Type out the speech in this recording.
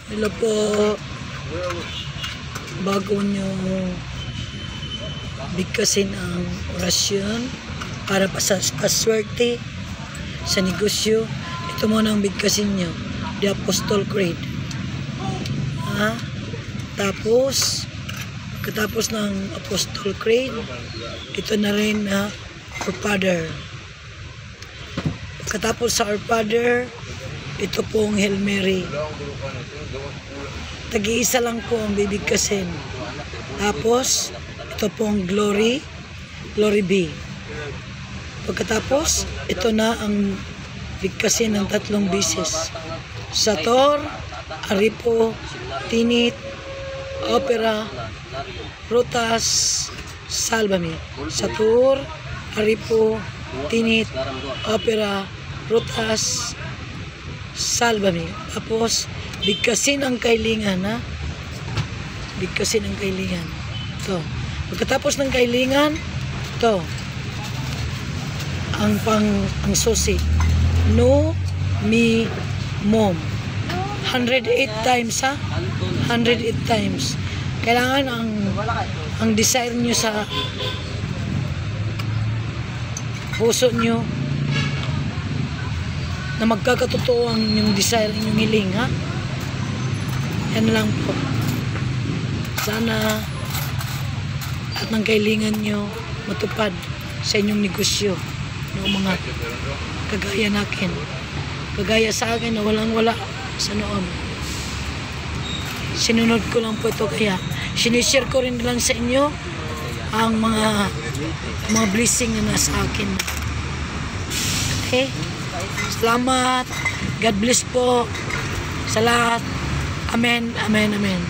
Hello po. Bago nyo bigkasin ang orasyon para paswerte sa negosyo, ito muna ang bigkasin nyo. The Apostle Creed. Tapos, pagkatapos ng Apostle Creed, ito na rin na Our Father. Pagkatapos sa Our Father, ito pong Hail Mary. Tag-iisa lang po ang bibigkasin. Tapos, ito pong Glory, Glory be. Pagkatapos, ito na ang bigkasin ng 3 bisis. Sator, Aripo, Tinit, Opera, Rutas, Salvami. Satur, Aripo, Tinit, Opera, Rutas, Salvami. Tapos, bigkasin ang kailingan, ha? Bigkasin ang kailingan. Ito. Pagkatapos ng kailingan, ito. Ang susi. No, me, mom. 108 times, ha? 108 times. Kailangan ang desire nyo sa puso nyo na magkakatotoo ang inyong desire, inyong hiling, ha? Yan lang po. Sana at ng kailangan nyo matupad sa inyong negosyo ng mga kagaya nakin. Kagaya sa akin na walang-wala sa noon. Sinunod ko lang po ito, kaya sinishare ko rin lang sa inyo ang mga blessing na nasa akin. Okay? Salamat. God bless po sa lahat. Amen, amen, amen.